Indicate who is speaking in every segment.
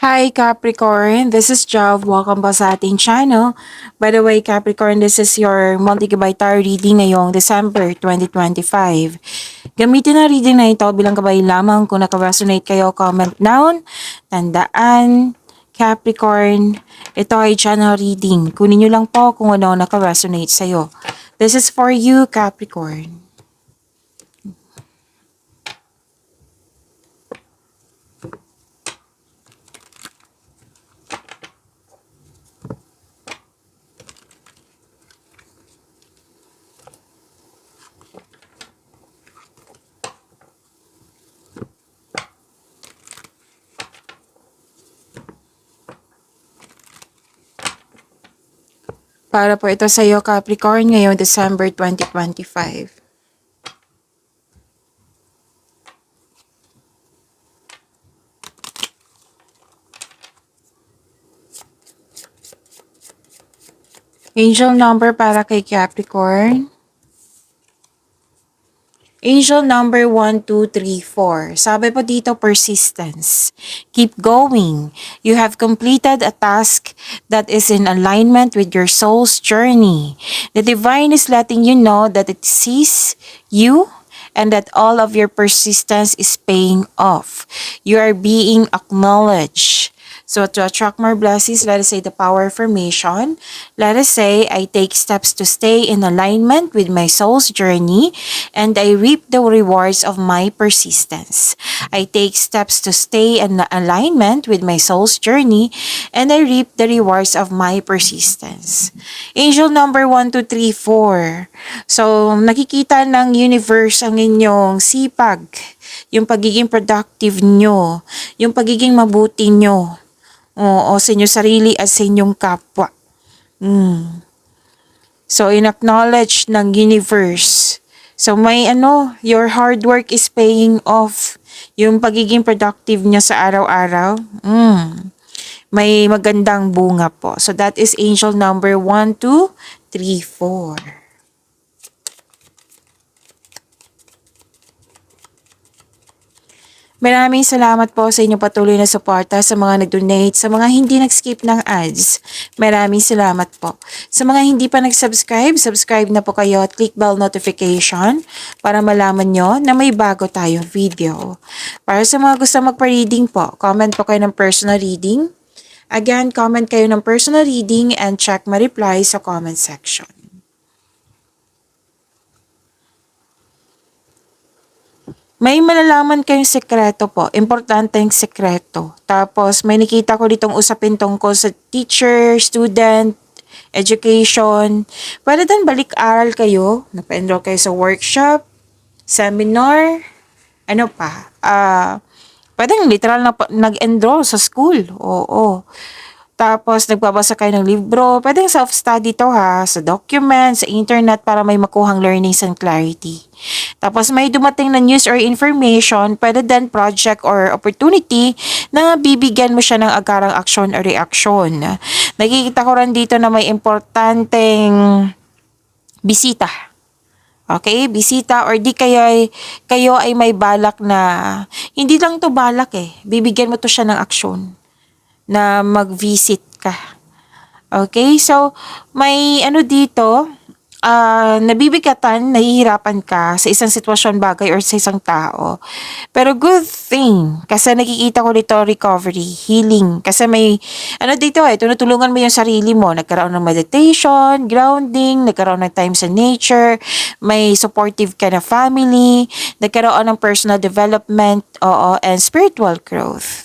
Speaker 1: Hi Capricorn, this is Jav. Welcome po sa ating channel. By the way, Capricorn, this is your multi-gabay tarot reading ngayong December 2025. Gamitin ang reading na ito bilang gabay lamang. Kung nakaresonate kayo, comment down. Tandaan, Capricorn, ito ay channel reading. Kunin nyo lang po kung ano nakaresonate sa'yo. This is for you, Capricorn. Para po ito sa iyo, Capricorn, ngayong December 2025. Angel number para kay Capricorn. Angel number 1, 2, 3, 4. Sabi po dito, persistence. Keep going. You have completed a task that is in alignment with your soul's journey. The divine is letting you know that it sees you and that all of your persistence is paying off. You are being acknowledged. So to attract more blessings, let us say the power affirmation. Let us say, I take steps to stay in alignment with my soul's journey and I reap the rewards of my persistence. I take steps to stay in alignment with my soul's journey and I reap the rewards of my persistence. Angel number 1, 2, 3, 4. So, nakikita ng universe ang inyong sipag, yung pagiging productive nyo, yung pagiging mabuti nyo. O sa inyong sarili at sa inyong kapwa. So, in-acknowledge ng universe. So, may your hard work is paying off. Yung pagiging productive niya sa araw-araw. May magandang bunga po. So, that is angel number 1, 2, 3, 4. Maraming salamat po sa inyong patuloy na suporta, sa mga nag-donate, sa mga hindi nag-skip ng ads. Maraming salamat po. Sa mga hindi pa nag-subscribe, subscribe na po kayo at click bell notification para malaman nyo na may bago tayong video. Para sa mga gusto magpa-reading po, comment po kayo ng personal reading. Again, comment kayo ng personal reading and check my reply sa comment section. May malalaman kayong sekreto po. Importante yung sekreto. Tapos, may nakita ko ditong usapin tungkol sa teacher, student, education. Pwede din balik-aral kayo. Napa-enroll kayo sa workshop, seminar, ano pa. Pwede literal na nag-enroll sa school. Oo. Tapos, nagbabasa kayo ng libro. Pwedeng self-study to ha, sa document, sa internet para may makuhang learnings and clarity. Tapos, may dumating na news or information, pwede din project or opportunity na bibigyan mo siya ng agarang aksyon or reaksyon. Nakikita ko rin dito na may importanteng bisita. Okay, bisita or di kayo ay may balak na, hindi lang to balak bibigyan mo to siya ng aksyon na mag-visit ka. Okay? So, may dito, nabibigatan, nahihirapan ka sa isang sitwasyon, bagay, or sa isang tao. Pero good thing, kasi nakikita ko dito recovery, healing. Kasi may, dito tinutulungan mo yung sarili mo. Nagkaroon ng meditation, grounding, nagkaroon ng time sa nature, may supportive ka na family, nagkaroon ng personal development, and spiritual growth.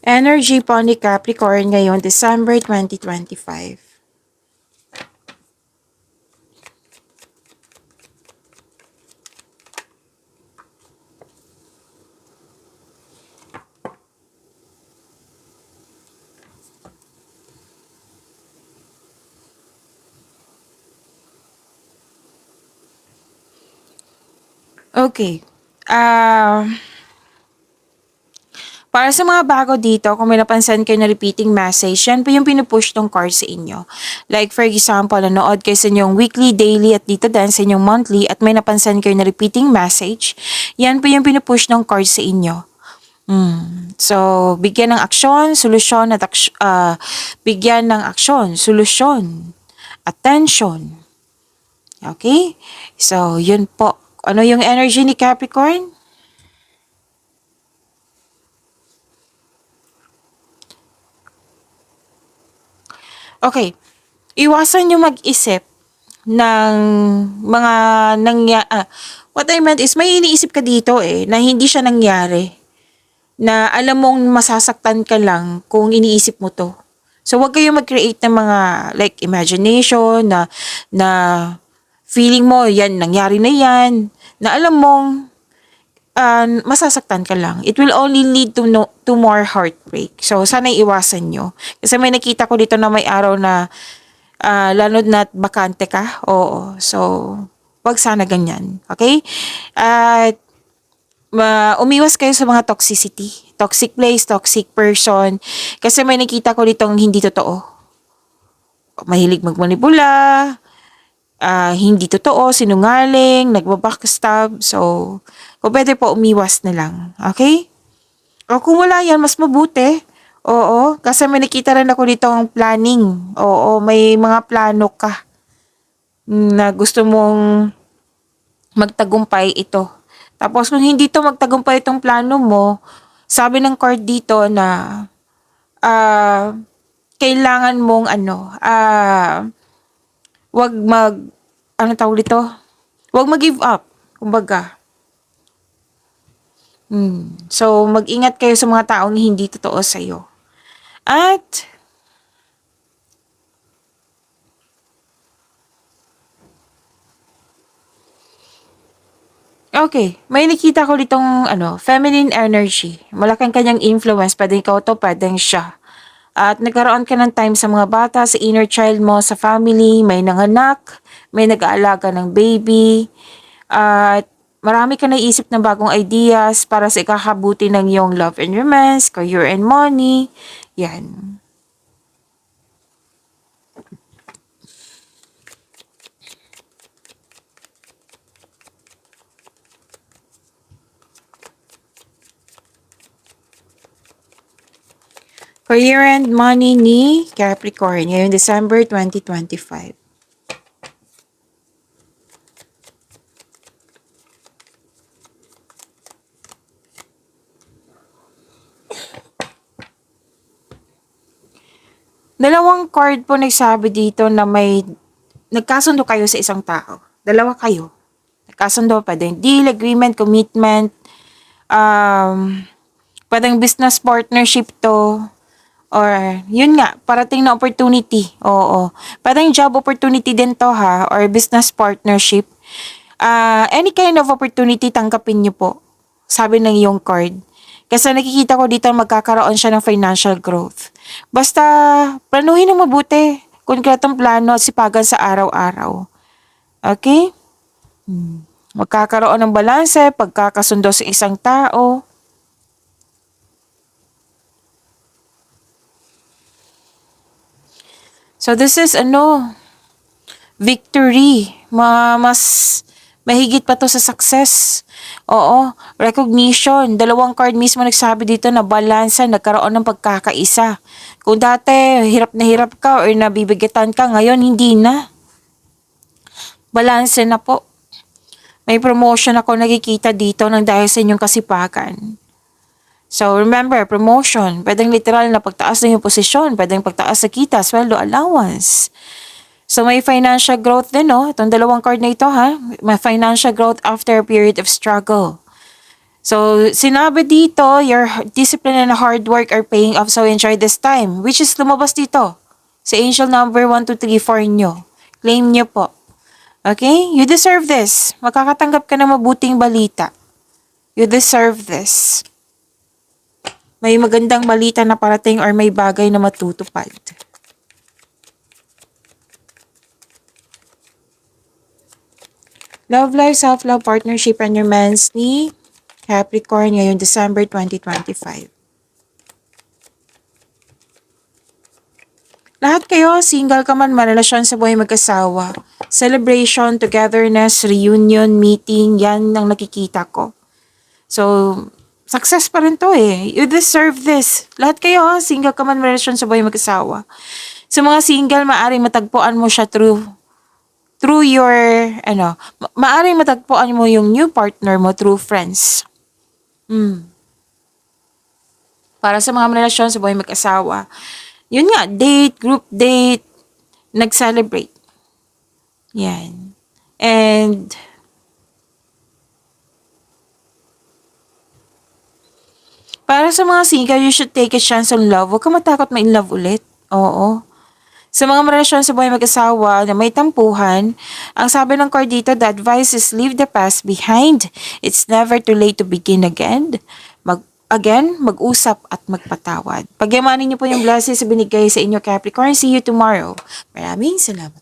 Speaker 1: Energy po ni Capricorn ngayon, December 2025. Okay. Para sa mga bago dito, kung may napansin kayo na repeating message, yan po yung pinupush ng card sa inyo. Like for example, nanood kayo sa inyong weekly, daily at dito din sa inyong monthly at may napansin kayo na repeating message, yan po yung pinupush ng card sa inyo. So, bigyan ng aksyon, solusyon at bigyan ng aksyon, solusyon, attention. Okay? So, yun po. Ano yung energy ni Capricorn? Okay. Iwasan nyo mag-isip ng mga what I meant is may iniisip ka dito na hindi siya nangyari. Na alam mong masasaktan ka lang kung iniisip mo to. So, wag kayong mag-create ng mga like imagination na feeling mo yan, nangyari na yan. Na alam mong masasaktan ka lang. It will only lead to to more heartbreak. So, sana iwasan nyo. Kasi may nakita ko dito na may araw na lalo na't bakante ka. Oo. So, wag sana ganyan. Okay? At umiwas kayo sa mga toxicity. Toxic place, toxic person. Kasi may nakita ko ditong hindi totoo. Mahilig magmanipula, hindi totoo, sinungaling, nagbabackstab. So, kung pwede po, umiwas na lang. Okay? O kung wala yan, mas mabuti. Oo, kasi may nakita rin ako dito ang planning. Oo, may mga plano ka na gusto mong magtagumpay ito. Tapos kung hindi to magtagumpay itong plano mo, sabi ng card dito na ah kailangan mong wag ano tawag dito? Wag mag-give up, kumbaga. So, mag-ingat kayo sa mga taong hindi totoo sa'yo. At, okay, may nakita ko ditong feminine energy. Malaking kanyang influence, pwedeng ikaw to, pwedeng siya. At nagkaroon ka ng time sa mga bata, sa inner child mo, sa family, may nanganak, may nag-aalaga ng baby, at marami ka naisip ng bagong ideas para sa ikakabuti ng iyong love and romance, career and money. Yan. Career and money ni Capricorn ngayong December 2025. Dalawang card po nagsabi dito na may nagkasundo kayo sa isang tao. Dalawa kayo. Nagkasundo, pwedeng deal, agreement, commitment, pwedeng business partnership to, or yun nga, parating na opportunity. Oo. Pwedeng job opportunity din to ha, or business partnership. Any kind of opportunity, tanggapin nyo po. Sabi ng iyong card. Kasi nakikita ko dito magkakaroon siya ng financial growth. Basta, planuhin ng mabuti. Konkretong plano at sipagan sa araw-araw. Okay? Magkakaroon ng balanse, pagkakasundo sa isang tao. So this is victory. Mas mahigit pa to sa success. Oo, recognition. Dalawang card mismo nagsabi dito na balansa, nagkaroon ng pagkakaisa. Kung dati hirap na hirap ka or nabibigatan ka, ngayon hindi na. Balanse na po. May promotion ako nakikita dito ng dahil sa inyong kasipagan. So remember, promotion, pwedeng literal na pagtaas ng iyong posisyon, pwedeng pagtaas sa kita, sweldo, allowance. So may financial growth din, no? Itong dalawang card na ito, ha? May financial growth after a period of struggle. So sinabi dito, your discipline and hard work are paying off, so enjoy this time. Which is lumabas dito. Sa angel number 1, 2, 3, 4 nyo. Claim nyo po. Okay? You deserve this. Makakatanggap ka ng mabuting balita. You deserve this. May magandang balita na parating or may bagay na matutupad. Love life, self-love, partnership, and romance ni Capricorn ngayong December 2025. Lahat kayo, single ka man, marelasyon sa buhay mag-asawa. Celebration, togetherness, reunion, meeting, yan ang nakikita ko. So, success pa rin to eh. You deserve this. Lahat kayo, single ka man, marelasyon sa buhay mag-asawa. Sa mga single, maaaring matagpuan mo siya through your, maaaring matagpuan mo yung new partner mo through friends. Para sa mga relasyon sa buhay mag-asawa, yun nga, date, group date, nag-celebrate. Yan. And, para sa mga single, you should take a chance on love. Huwag ka matakot ma-in love ulit. Oo. Sa mga relasyon sa buhay mag-asawa na may tampuhan, ang sabi ng card dito, the advice is leave the past behind. It's never too late to begin again. Mag-usap at magpatawad. Pagyamanin niyo po yung blessings sa binigay sa inyo, Capricorn. See you tomorrow. Maraming salamat.